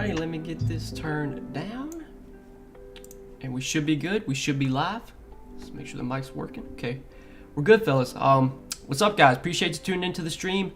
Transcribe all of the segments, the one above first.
Alrighty, let me get this turned down. And we should be good. We should be live. Let's make sure the mic's working. Okay. We're good, fellas. What's up, guys? Appreciate you tuning into the stream.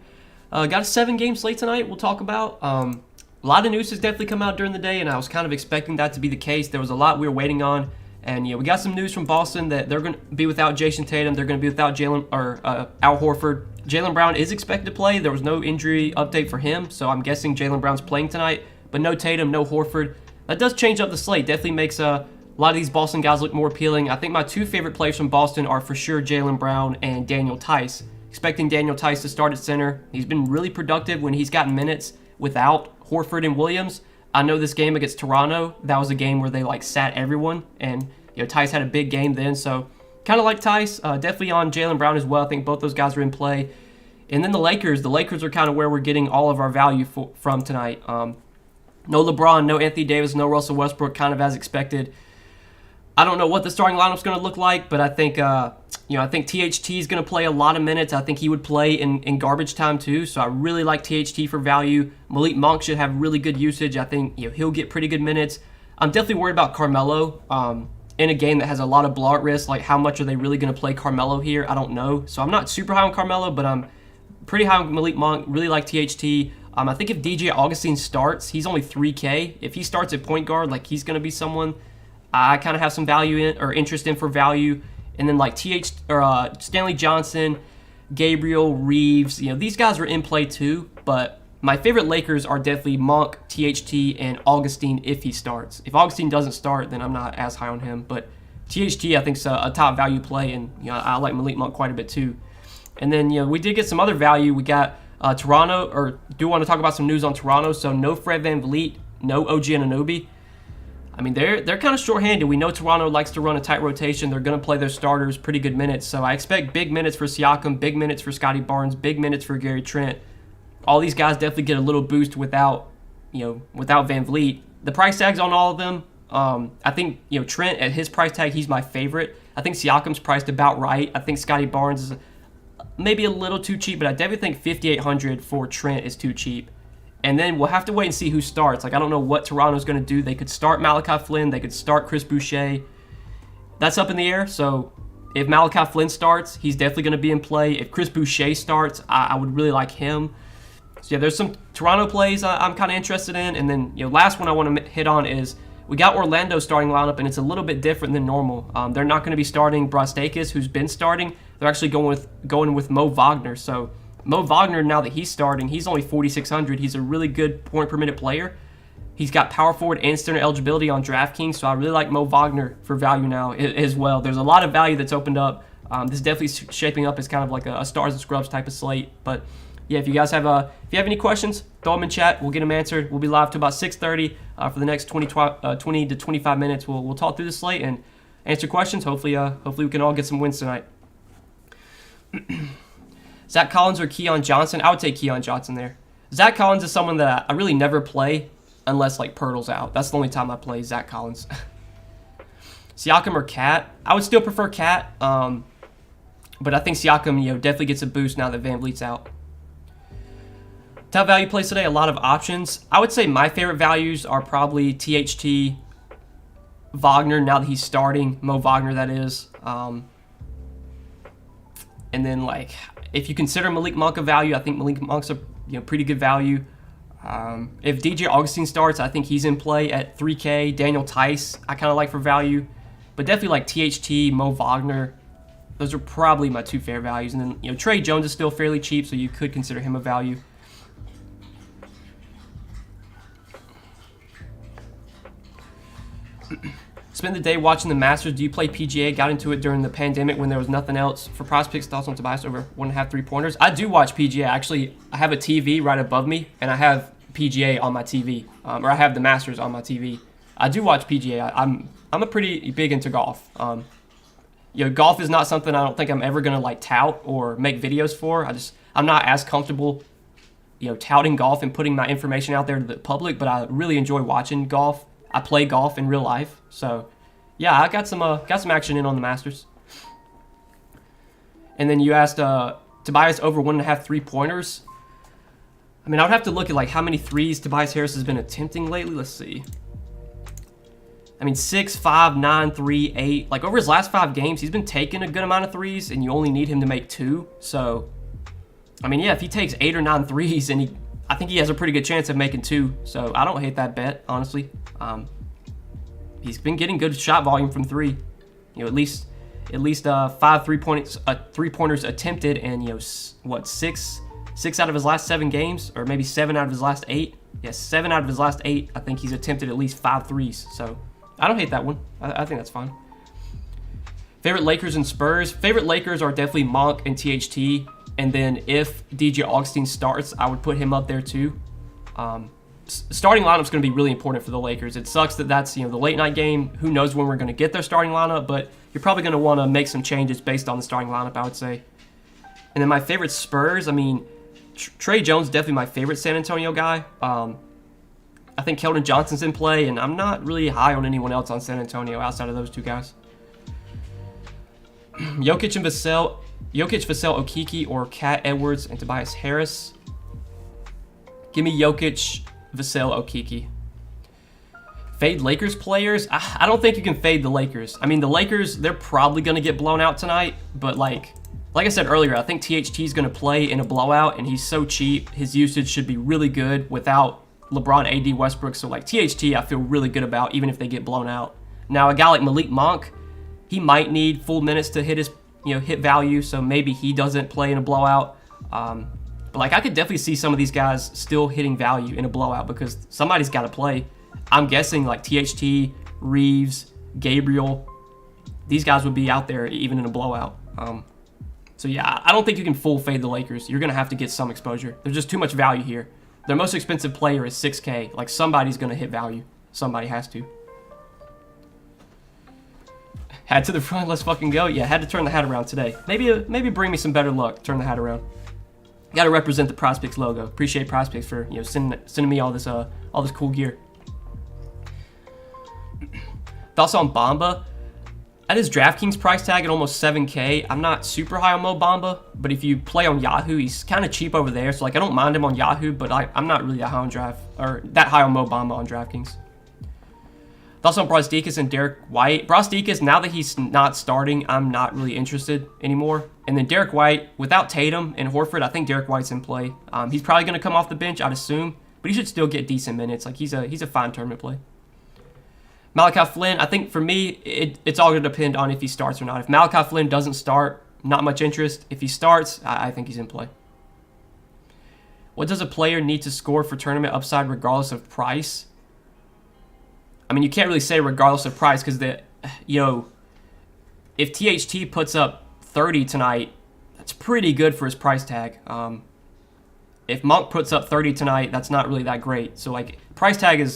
Got a 7-game slate tonight we'll talk about. A lot of news has definitely come out during the day, and I was kind of expecting that to be the case. There was a lot we were waiting on. And we got some news from Boston that they're going to be without Jason Tatum. They're going to be without Al Horford. Jaylen Brown is expected to play. There was no injury update for him, so I'm guessing Jaylen Brown's playing tonight. But no Tatum, no Horford. That does change up the slate. Definitely makes a lot of these Boston guys look more appealing. I think my two favorite players from Boston are for sure Jaylen Brown and Daniel Theis. Expecting Daniel Theis to start at center. He's been really productive when he's gotten minutes without Horford and Williams. I know this game against Toronto, that was a game where they sat everyone, and Theis had a big game then, so kind of like Theis, definitely on Jaylen Brown as well. I think both those guys are in play. And then the Lakers are kind of where we're getting all of our value from tonight. No LeBron, no Anthony Davis, no Russell Westbrook, kind of as expected. I don't know what the starting lineup's going to look like, but I think THT is going to play a lot of minutes. I think he would play in garbage time too, so I really like THT for value. Malik Monk should have really good usage. I think he'll get pretty good minutes. I'm definitely worried about Carmelo in a game that has a lot of blowout risk. Like, how much are they really going to play Carmelo here? I don't know. So I'm not super high on Carmelo, but I'm pretty high on Malik Monk. Really like THT. I think if DJ Augustin starts, he's only 3K. If he starts at point guard, he's going to be someone I kind of have some value in or interest in for value. And then Stanley Johnson, Gabriel, Reeves, these guys are in play too. But my favorite Lakers are definitely Monk, THT, and Augustin if he starts. If Augustin doesn't start, then I'm not as high on him. But THT I think is a top value play, and I like Malik Monk quite a bit too. And then we did get some other value. We got Toronto, or do want to talk about some news on Toronto. So no Fred VanVleet, no OG Anunoby. I mean, they're kind of shorthanded. We know Toronto likes to run a tight rotation. They're going to play their starters pretty good minutes. So I expect big minutes for Siakam, big minutes for Scotty Barnes, big minutes for Gary Trent. All these guys definitely get a little boost without VanVleet. The price tags on all of them, I think, Trent at his price tag, he's my favorite. I think Siakam's priced about right. I think Scotty Barnes is maybe a little too cheap, but I definitely think $5,800 for Trent is too cheap. And then we'll have to wait and see who starts. I don't know what Toronto's going to do. They could start Malachi Flynn. They could start Chris Boucher. That's up in the air. So if Malachi Flynn starts, he's definitely going to be in play. If Chris Boucher starts, I would really like him. So there's some Toronto plays I'm kind of interested in. And then last one I want to hit on is we got Orlando starting lineup, and it's a little bit different than normal. They're not going to be starting Brastakis, who's been starting. They're actually going with Mo Wagner. So Mo Wagner, now that he's starting, he's only 4,600. He's a really good point per minute player. He's got power forward and center eligibility on Draftkings, so I really like Mo Wagner for value now as well. There's a lot of value that's opened up. This is definitely shaping up as kind of like a stars and scrubs type of slate. But yeah, if you guys have any questions, throw them in chat. We'll get them answered. We'll be live to about 6:30 for the next 20 to 25 minutes. We'll talk through the slate and answer questions. Hopefully we can all get some wins tonight. Zach Collins or Keon Johnson? I would take Keon Johnson there. Zach Collins is someone that I really never play unless Pirtle's out. That's the only time I play Zach Collins. Siakam or Cat? I would still prefer Cat, but I think Siakam definitely gets a boost now that VanVleet's out. Top value plays today, a lot of options. I would say my favorite values are probably THT, Wagner now that he's starting, Mo Wagner that is. And then if you consider Malik Monk a value, I think Malik Monk's a pretty good value. If DJ Augustin starts, I think he's in play at 3K. Daniel Theis, I kind of like for value. But definitely THT, Mo Wagner. Those are probably my two fair values. And then Trey Jones is still fairly cheap, so you could consider him a value. Spend the day watching the Masters. Do you play PGA? Got into it during the pandemic when there was nothing else. For prospects, thoughts on Tobias over 1.5 3-pointers? I do watch PGA. Actually, I have a TV right above me, and I have PGA on my TV, or I have the Masters on my TV. I do watch PGA. I'm a pretty big into golf. Golf is not something I don't think I'm ever gonna tout or make videos for. I'm not as comfortable, touting golf and putting my information out there to the public. But I really enjoy watching golf. I play golf in real life, so yeah, I got some action in on the Masters. And then you asked Tobias over 1.5 3-pointers. I mean, I would have to look at like how many threes Tobias Harris has been attempting lately. Let's see. I mean, 6, 5, 9, 3, 8. Like over his last 5 games, he's been taking a good amount of threes, and you only need him to make 2. So, I mean, yeah, if he takes 8 or 9 threes, and I think he has a pretty good chance of making 2. So I don't hate that bet, honestly. He's been getting good shot volume from 3. You know, at least 5 3-pointers attempted, and you know what, 6 out of his last 7 games, or maybe 7 out of his last 8. Yes, 7 out of his last 8. I think he's attempted at least 5 threes. So I don't hate that one. I think that's fine. Favorite Lakers and Spurs. Favorite Lakers are definitely Monk and THT. And then if DJ Augustine starts, I would put him up there too. Starting lineup is going to be really important for the Lakers. It sucks that that's, you know, the late night game. Who knows when we're going to get their starting lineup, but you're probably going to want to make some changes based on the starting lineup, I would say. And then my favorite Spurs, I mean, Trey Jones is definitely my favorite San Antonio guy. I think Keldon Johnson's in play, and I'm not really high on anyone else on San Antonio outside of those 2 guys. Jokic, Vassell, Okeke, or Cat Edwards and Tobias Harris. Give me Jokic, Vassell, Okeke. Fade Lakers players? I don't think you can fade the Lakers. I mean, the Lakers, they're probably going to get blown out tonight, but like I said earlier, I think THT is going to play in a blowout, and he's so cheap. His usage should be really good without LeBron, AD, Westbrook. So like THT, I feel really good about, even if they get blown out. Now, a guy like Malik Monk, he might need full minutes to hit his, you know, hit value. So maybe he doesn't play in a blowout. But like, I could definitely see some of these guys still hitting value in a blowout because somebody's got to play. I'm guessing like THT, Reeves, Gabriel, these guys would be out there even in a blowout. So yeah, I don't think you can full fade the Lakers. You're going to have to get some exposure. There's just too much value here. Their most expensive player is 6K. Like, somebody's going to hit value. Somebody has to. Hat to the front. Let's fucking go. Yeah, had to turn the hat around today. Maybe bring me some better luck. Turn the hat around. Got to represent the Prospects logo. Appreciate Prospects for, you know, sending me all this cool gear. Thoughts on Bamba? At his DraftKings price tag at almost 7K, I'm not super high on Mo Bamba, but if you play on Yahoo, he's kind of cheap over there. So like, I don't mind him on Yahoo, but I'm not really that high on Mo Bamba on DraftKings. Thoughts on Brosdikis and Derek White? Brosdikis, now that he's not starting, I'm not really interested anymore. And then Derek White, without Tatum and Horford, I think Derek White's in play. He's probably going to come off the bench, I'd assume, but he should still get decent minutes. Like, he's a fine tournament play. Malachi Flynn, I think for me, it's all going to depend on if he starts or not. If Malachi Flynn doesn't start, not much interest. If he starts, I think he's in play. What does a player need to score for tournament upside regardless of price? I mean, you can't really say regardless of price because, if THT puts up 30 tonight, that's pretty good for his price tag. If Monk puts up 30 tonight, that's not really that great. So, like, price tag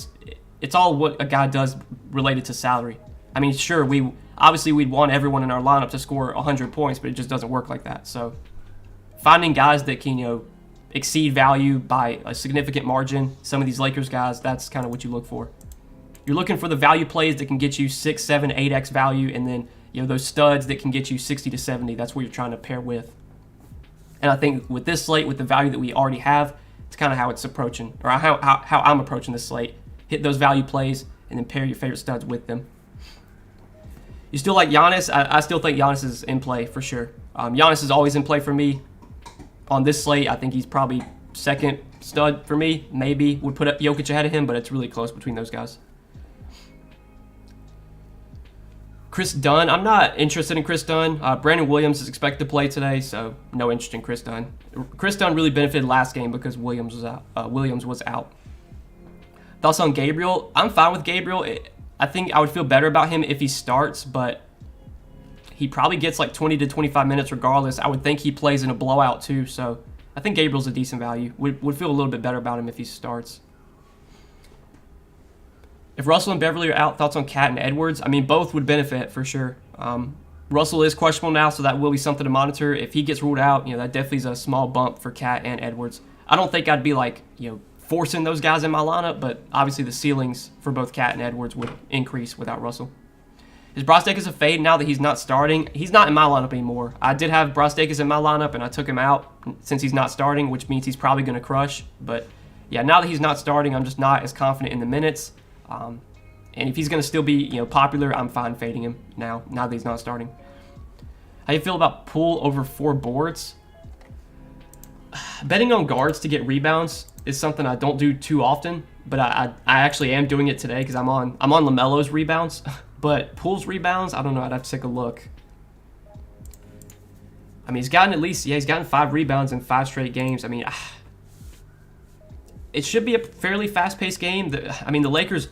it's all what a guy does related to salary. I mean, sure, we'd want everyone in our lineup to score 100 points, but it just doesn't work like that. So finding guys that can, exceed value by a significant margin, some of these Lakers guys, that's kind of what you look for. You're looking for the value plays that can get you 6, 7, 8x value, and then, those studs that can get you 60 to 70. That's what you're trying to pair with. And I think with this slate, with the value that we already have, it's kind of how it's approaching, or how I'm approaching this slate. Hit those value plays, and then pair your favorite studs with them. You still like Giannis? I still think Giannis is in play for sure. Giannis is always in play for me. On this slate, I think he's probably second stud for me. Maybe would put up Jokic ahead of him, but it's really close between those guys. Chris Dunn, I'm not interested in Chris Dunn. Brandon Williams is expected to play today, so no interest in Chris Dunn. Chris Dunn really benefited last game because Williams was out. Thoughts on Gabriel? I'm fine with Gabriel. I think I would feel better about him if he starts, but he probably gets like 20 to 25 minutes regardless. I would think he plays in a blowout too, so I think Gabriel's a decent value. Would feel a little bit better about him if he starts. If Russell and Beverly are out, thoughts on Cat and Edwards? I mean, both would benefit for sure. Russell is questionable now, so that will be something to monitor. If he gets ruled out, that definitely is a small bump for Cat and Edwards. I don't think I'd be like, forcing those guys in my lineup, but obviously the ceilings for both Cat and Edwards would increase without Russell. Is Brostakis a fade now that he's not starting? He's not in my lineup anymore. I did have Brostakis in my lineup, and I took him out since he's not starting, which means he's probably going to crush. But, yeah, now that he's not starting, I'm just not as confident in the minutes. And if he's going to still be, popular, I'm fine fading him now that he's not starting. How do you feel about Poole over 4 boards? Betting on guards to get rebounds is something I don't do too often, but I actually am doing it today because I'm on LaMelo's rebounds. But Poole's rebounds, I don't know. I'd have to take a look. I mean, he's gotten 5 rebounds in 5 straight games. I mean, it should be a fairly fast-paced game. The Lakers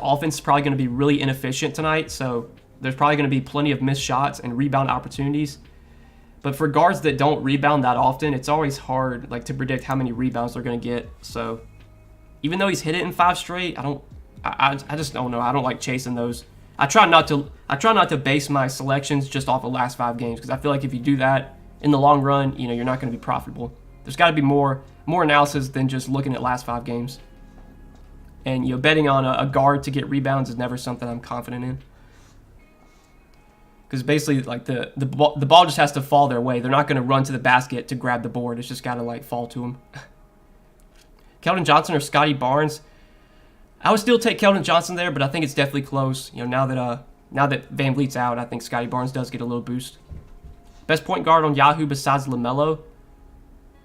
offense is probably going to be really inefficient tonight, so there's probably going to be plenty of missed shots and rebound opportunities. But for guards that don't rebound that often, it's always hard to predict how many rebounds they're going to get. So even though he's hit it in 5 straight, I just don't know. I don't like chasing those. I try not to base my selections just off the last 5 games because I feel like if you do that in the long run, you're not going to be profitable. There's got to be more analysis than just looking at last 5 games. And betting on a guard to get rebounds is never something I'm confident in. Because basically, the ball just has to fall their way. They're not going to run to the basket to grab the board. It's just got to fall to them. Keldon Johnson or Scotty Barnes? I would still take Keldon Johnson there, but I think it's definitely close. Now that Van Vliet's out, I think Scotty Barnes does get a little boost. Best point guard on Yahoo besides LaMelo?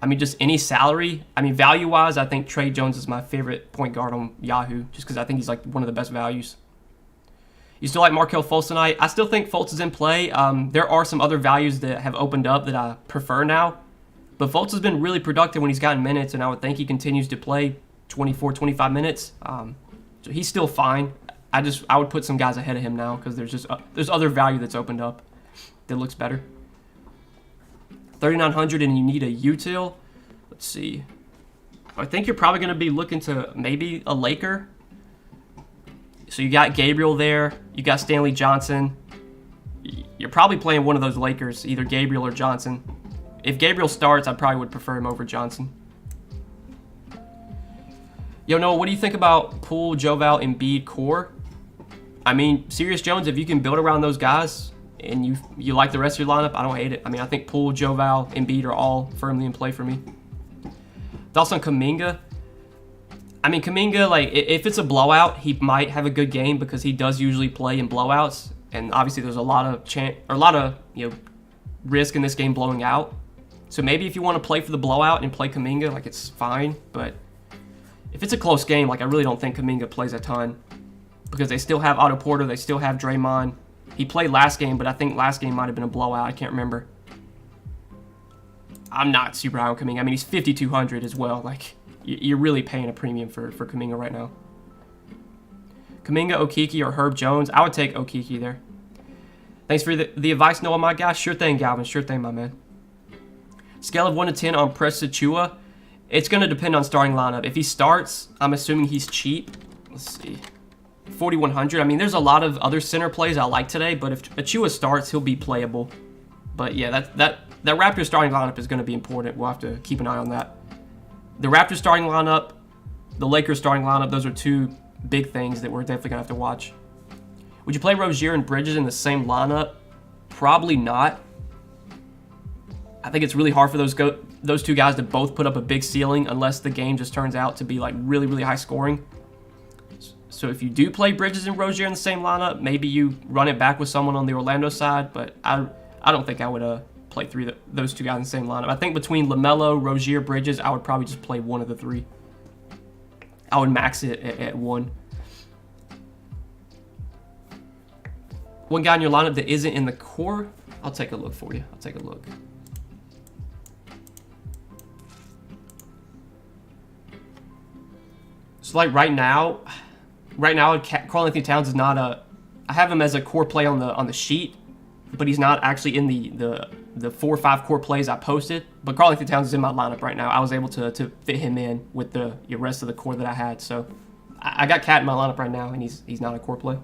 I mean, just any salary. I mean, value-wise, I think Trey Jones is my favorite point guard on Yahoo, just because I think he's one of the best values. You still like Markelle Fultz tonight? I still think Fultz is in play. There are some other values that have opened up that I prefer now. But Fultz has been really productive when he's gotten minutes, and I would think he continues to play 24, 25 minutes. So he's still fine. I would put some guys ahead of him now because there's other value that's opened up that looks better. 3,900 and you need a util. Let's see. I think you're probably going to be looking to maybe a Laker. So you got Gabriel there. You got Stanley Johnson. You're probably playing one of those Lakers, either Gabriel or Johnson. If Gabriel starts, I probably would prefer him over Johnson. Yo, Noah, what do you think about Poole, Joval, Embiid, core? I mean, Sirius Jones, if you can build around those guys and you like the rest of your lineup, I don't hate it. I mean, I think Poole, Joval, Embiid are all firmly in play for me. Thoughts on Kuminga? I mean, Kuminga, if it's a blowout, he might have a good game because he does usually play in blowouts, and obviously there's a lot of risk in this game blowing out. So maybe if you want to play for the blowout and play Kuminga, it's fine. But if it's a close game, I really don't think Kuminga plays a ton because they still have Otto Porter, they still have Draymond. He played last game, but I think last game might have been a blowout. I can't remember. I'm not super high on Kuminga. I mean, he's 5,200 as well. You're really paying a premium for Kuminga right now. Kuminga, Okeke, or Herb Jones? I would take Okeke there. Thanks for the advice, Noah, my guy. Sure thing, Galvin. Sure thing, my man. Scale of 1 to 10 on Precious Achiuwa. It's going to depend on starting lineup. If he starts, I'm assuming he's cheap. Let's see. 4,100. I mean, there's a lot of other center plays I like today, but if Achiuwa starts, he'll be playable. But yeah, that Raptors starting lineup is going to be important. We'll have to keep an eye on that. The Raptors starting lineup, the Lakers starting lineup, those are 2 big things that we're definitely going to have to watch. Would you play Rozier and Bridges in the same lineup? Probably not. I think it's really hard for those 2 guys to both put up a big ceiling unless the game just turns out to be really, really high scoring. So if you do play Bridges and Rozier in the same lineup, maybe you run it back with someone on the Orlando side, but I don't think I would play those 2 guys in the same lineup. I think between LaMelo, Rozier, Bridges, I would probably just play one of the 3. I would max it at 1. One guy in your lineup that isn't in the core? I'll take a look for you. I'll take a look. So right now, Karl-Anthony Towns is not I have him as a core play on the sheet, but he's not actually in the 4 or 5 core plays I posted. But Karl-Anthony Towns is in my lineup right now. I was able to fit him in with the rest of the core that I had. So I got Cat in my lineup right now, and he's not a core play.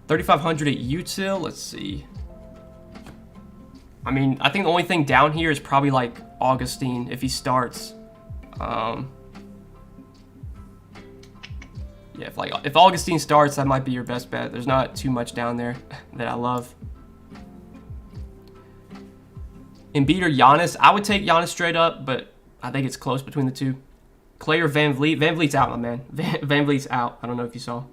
$3,500 at util. Let's see. I mean, I think the only thing down here is probably Augustine if he starts. Yeah, if Augustine starts, that might be your best bet. There's not too much down there that I love. Embiid or Giannis? I would take Giannis straight up, but I think it's close between the two. Clay or Van Vliet? Van Vliet's out, my man. Van Vliet's out. I don't know if you saw.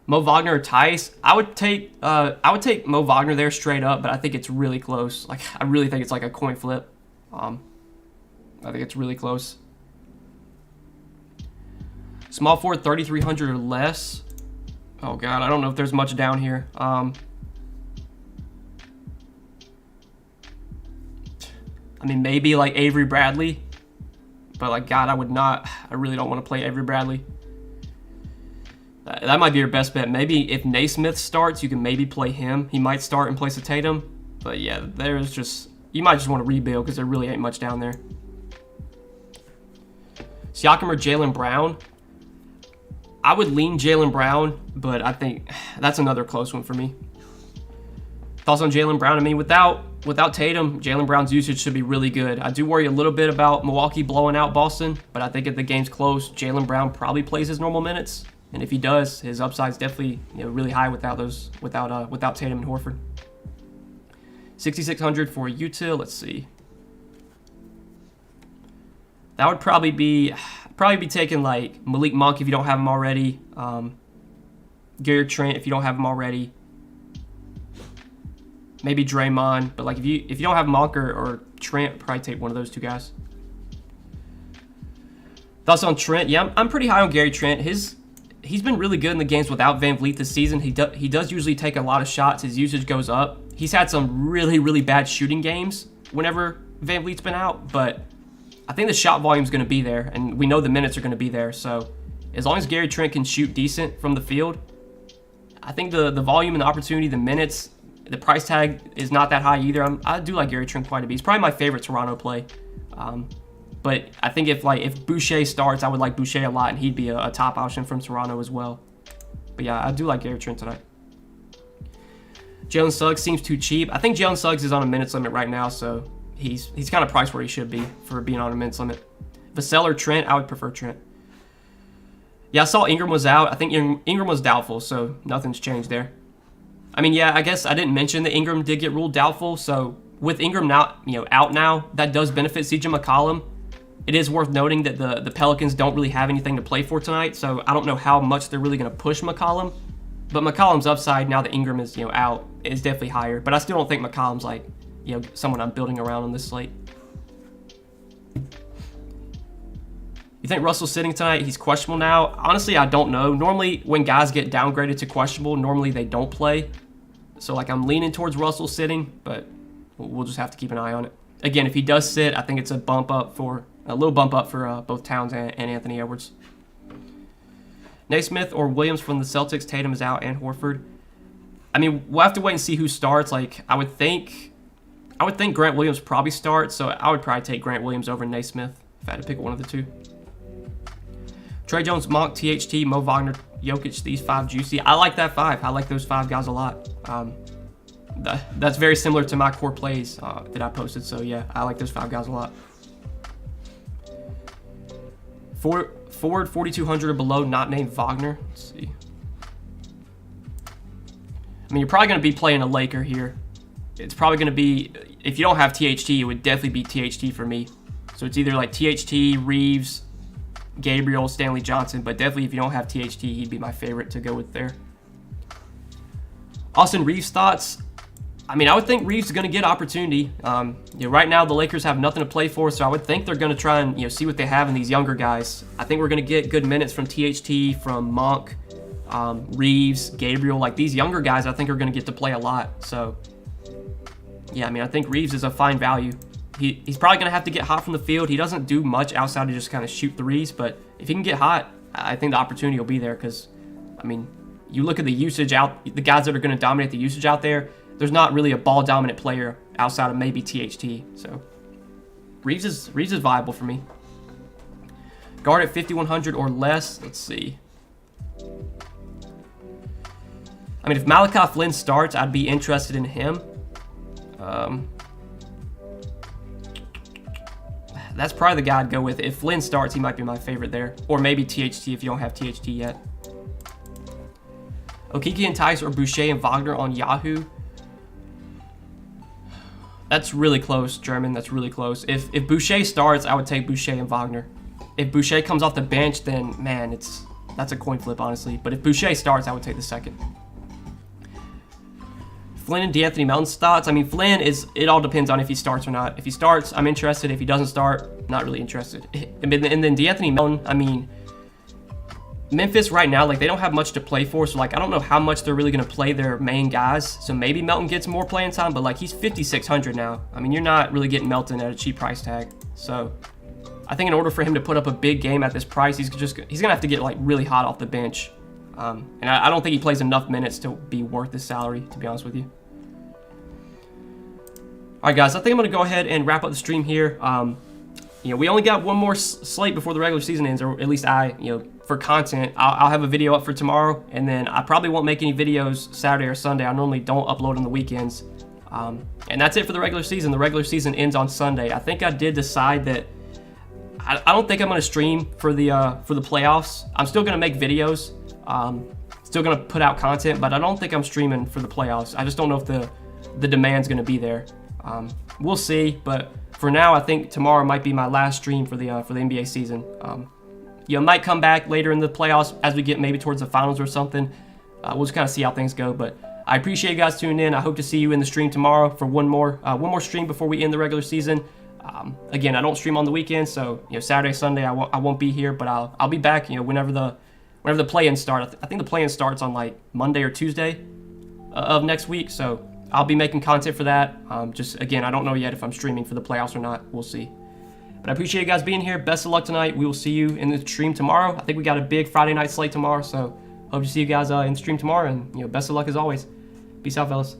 Mo Wagner or Tice? I would take Mo Wagner there straight up, but I think it's really close. Like, I really think it's like a coin flip. I think it's really close. Small forward 3,300 or less. Oh god, I don't know if there's much down here. I mean, maybe like Avery Bradley, but like God, I really don't want to play Avery Bradley. That might be your best bet. Maybe if Naismith starts, you can maybe play him. He might start in place of Tatum. But yeah, you might just want to rebuild because there really ain't much down there. Siakam or Jaylen Brown? I would lean Jaylen Brown, but I think that's another close one for me. Thoughts on Jaylen Brown? I mean, without Tatum, Jaylen Brown's usage should be really good. I do worry a little bit about Milwaukee blowing out Boston, but I think if the game's close, Jaylen Brown probably plays his normal minutes. And if he does, his upside's definitely really high without Tatum and Horford. 6,600 for Utah. Let's see. That would probably be taking like Malik Monk if you don't have him already. Gary Trent if you don't have him already. Maybe Draymond, but like if you don't have Monk or Trent, probably take one of those two guys. Thoughts on Trent? Yeah, I'm pretty high on Gary Trent. He's been really good in the games without Van Vliet this season. He does usually take a lot of shots. His usage goes up. He's had some really, really bad shooting games whenever Van Vliet's been out, but I think the shot volume is going to be there, and we know the minutes are going to be there. So as long as Gary Trent can shoot decent from the field, I think the volume and the opportunity, the minutes, the price tag is not that high either. I do like Gary Trent quite a bit. He's probably my favorite Toronto play. But I think if Boucher starts, I would like Boucher a lot, and he'd be a top option from Toronto as well. But yeah, I do like Gary Trent tonight. Jalen Suggs seems too cheap. I think Jalen Suggs is on a minutes limit right now, so he's kind of priced where he should be for being on a minutes limit. Vassell or Trent? I would prefer Trent. Yeah, I saw Ingram was out. I think Ingram was doubtful, so nothing's changed there. I mean, yeah, I guess I didn't mention that Ingram did get ruled doubtful, so with Ingram now, out now, that does benefit CJ McCollum. It is worth noting that the Pelicans don't really have anything to play for tonight, so I don't know how much they're really going to push McCollum. But McCollum's upside now that Ingram is out is definitely higher. But I still don't think McCollum's like someone I'm building around on this slate. You think Russell's sitting tonight? He's questionable now. Honestly, I don't know. Normally, when guys get downgraded to questionable, normally they don't play. So like I'm leaning towards Russell sitting, but we'll just have to keep an eye on it. Again, if he does sit, I think it's a little bump up for both Towns and Anthony Edwards. Naismith or Williams from the Celtics. Tatum is out, and Horford. I mean, we'll have to wait and see who starts. Like I would think Grant Williams probably starts, so I would probably take Grant Williams over Naismith if I had to pick one of the two. Trey Jones, Monk, THT, Mo Wagner, Jokic. These five juicy. I like that five. I like those five guys a lot. That's very similar to my core plays that I posted. So yeah, I like those five guys a lot. Forward 4,200 or below, not named Wagner. Let's see. I mean, you're probably going to be playing a Laker here. It's probably going to be, if you don't have THT, it would definitely be THT for me. So it's either like THT, Reeves, Gabriel, Stanley Johnson, but definitely if you don't have THT, he'd be my favorite to go with there. Austin Reeves thoughts? I mean, I would think Reeves is going to get opportunity. Right now, the Lakers have nothing to play for, so I would think they're going to try and see what they have in these younger guys. I think we're going to get good minutes from THT, from Monk, Reeves, Gabriel. Like these younger guys, I think are going to get to play a lot. So, yeah, I mean, I think Reeves is a fine value. He's probably going to have to get hot from the field. He doesn't do much outside of just kind of shoot threes, but if he can get hot, I think the opportunity will be there because, I mean, you look at the usage out, the guys that are going to dominate the usage out there, there's not really a ball-dominant player outside of maybe THT. So Reeves is viable for me. Guard at 5,100 or less. Let's see. I mean, if Malachi Flynn starts, I'd be interested that's probably the guy I'd go with. If Flynn starts, he might be my favorite there. Or maybe THT if you don't have THT yet. Okiki and Tice or Boucher and Wagner on Yahoo. That's really close, German. That's really close. If Boucher starts, I would take Boucher and Wagner. If Boucher comes off the bench, then, man, that's a coin flip, honestly. But if Boucher starts, I would take the second. Flynn and D'Anthony Melton's thoughts. I mean, Flynn it all depends on if he starts or not. If he starts, I'm interested. If he doesn't start, not really interested. And then D'Anthony Melton, I mean, Memphis right now, like, they don't have much to play for, so, like, I don't know how much they're really going to play their main guys, so maybe Melton gets more playing time, but, like, he's 5,600 now. I mean, you're not really getting Melton at a cheap price tag, so I think in order for him to put up a big game at this price, he's going to have to get, like, really hot off the bench, and I don't think he plays enough minutes to be worth his salary, to be honest with you. Alright, guys, I think I'm going to go ahead and wrap up the stream here. You know, we only got one more slate before the regular season ends, or at least for content. I'll have a video up for tomorrow, and then I probably won't make any videos Saturday or Sunday. I normally don't upload on the weekends. And that's it for the regular season. The regular season ends on Sunday. I think I did decide that I don't think I'm going to stream for the playoffs. I'm still going to make videos, still going to put out content, but I don't think I'm streaming for the playoffs. I just don't know if the demand's going to be there. We'll see, but for now, I think tomorrow might be my last stream for the NBA season. You know, might come back later in the playoffs as we get maybe towards the finals or something. We'll just kind of see how things go. But I appreciate you guys tuning in. I hope to see you in the stream tomorrow for one more stream before we end the regular season. Again, I don't stream on the weekend, so Saturday, Sunday I won't be here, but I'll be back. Whenever the play-in starts. I think the play-in starts on like Monday or Tuesday of next week. So I'll be making content for that. Just again, I don't know yet if I'm streaming for the playoffs or not. We'll see. But I appreciate you guys being here. Best of luck tonight. We will see you in the stream tomorrow. I think we got a big Friday night slate tomorrow, so hope to see you guys in the stream tomorrow. And best of luck as always. Peace out, fellas.